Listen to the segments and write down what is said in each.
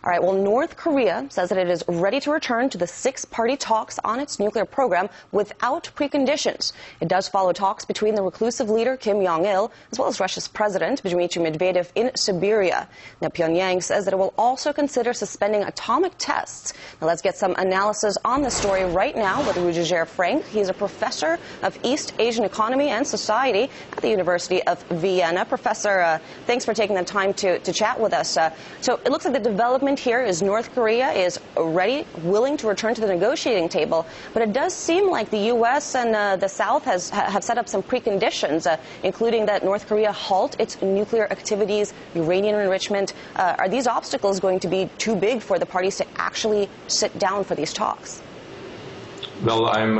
All right, well, North Korea says that it is ready to return to the six-party talks on its nuclear program without preconditions. It does follow talks between the reclusive leader Kim Jong-il as well as Russia's President Dmitry Medvedev in Siberia. Now, Pyongyang says that it will also consider suspending atomic tests. Now, let's get some analysis on the story right now with Rudiger Frank. He's a professor of East Asian economy and society at the University of Vienna. Professor, thanks for taking the time to chat with us. So it looks like the development here is North Korea is ready, willing to return to the negotiating table, but it does seem like the U.S. and the South have set up some preconditions, including that North Korea halt its nuclear activities, uranium enrichment. Are these obstacles going to be too big for the parties to actually sit down for these talks? Well, I'm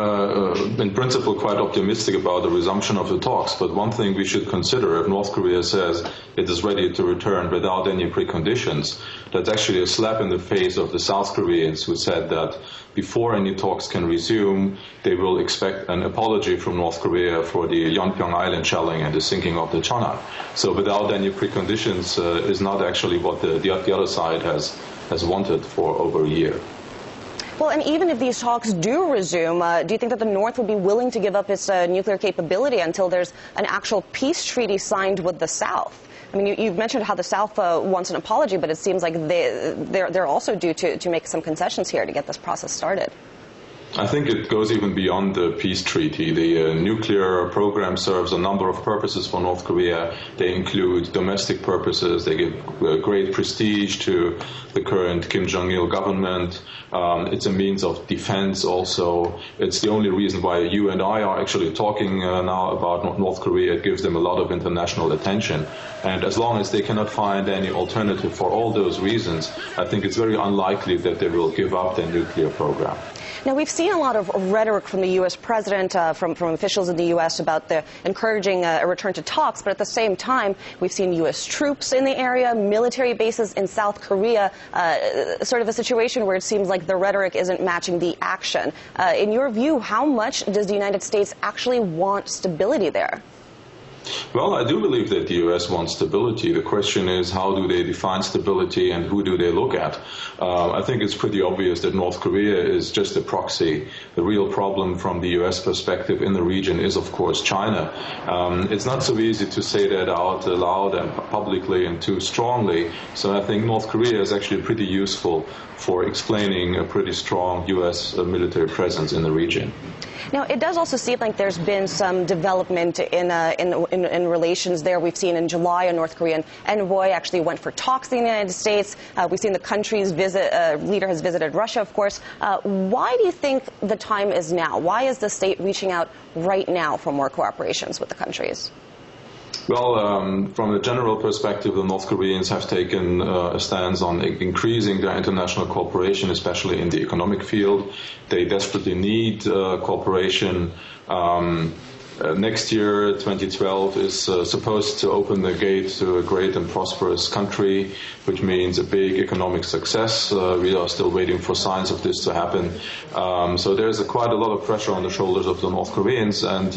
in principle quite optimistic about the resumption of the talks, but one thing we should consider, if North Korea says it is ready to return without any preconditions, that's actually a slap in the face of the South Koreans who said that before any talks can resume, they will expect an apology from North Korea for the Yeonpyeong Island shelling and the sinking of the Cheonan. So without any preconditions is not actually what the other side has wanted for over a year. Well, and even if these talks do resume, do you think that the North would be willing to give up its nuclear capability until there's an actual peace treaty signed with the South? I mean, you've mentioned how the South wants an apology, but it seems like they're also due to make some concessions here to get this process started. I think it goes even beyond the peace treaty. The nuclear program serves a number of purposes for North Korea. They include domestic purposes. They give great prestige to the current Kim Jong-il government. It's a means of defense also. It's the only reason why you and I are actually talking now about North Korea. It gives them a lot of international attention. And as long as they cannot find any alternative for all those reasons, I think it's very unlikely that they will give up their nuclear program. Now, we've seen a lot of rhetoric from the U.S. president, from officials in the U.S. about encouraging a return to talks, but at the same time, we've seen U.S. troops in the area, military bases in South Korea, sort of a situation where it seems like the rhetoric isn't matching the action. In your view, how much does the United States actually want stability there? Well, I do believe that the U.S. wants stability. The question is, how do they define stability and who do they look at? I think it's pretty obvious that North Korea is just a proxy. The real problem from the U.S. perspective in the region is, of course, China. It's not so easy to say that out loud and publicly and too strongly. So I think North Korea is actually pretty useful for explaining a pretty strong U.S. military presence in the region. Now, it does also seem like there's been some development in relations there. We've seen in July a North Korean envoy actually went for talks in the United States. We've seen the country's leader has visited Russia, of course. Why do you think the time is now? Why is the state reaching out right now for more cooperations with the countries? Well, from a general perspective, the North Koreans have taken a stance on increasing their international cooperation, especially in the economic field. They desperately need cooperation. Next year, 2012, is supposed to open the gate to a great and prosperous country, which means a big economic success. We are still waiting for signs of this to happen. So there's quite a lot of pressure on the shoulders of the North Koreans, and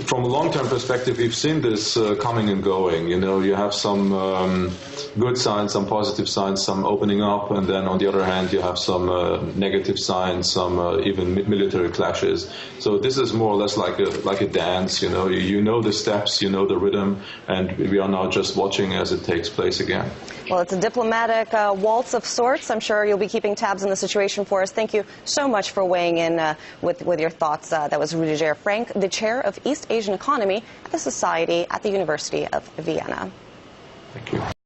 from a long-term perspective, we've seen this coming and going. You know, you have some good signs, some positive signs, some opening up, and then on the other hand, you have some negative signs, some even military clashes. So this is more or less like a dance. You know the steps, you know the rhythm, and we are now just watching as it takes place again. Well, it's a diplomatic waltz of sorts. I'm sure you'll be keeping tabs on the situation for us. Thank you so much for weighing in with your thoughts. That was Rudiger Frank, the chair of East Asian Economy at the Society at the University of Vienna. Thank you.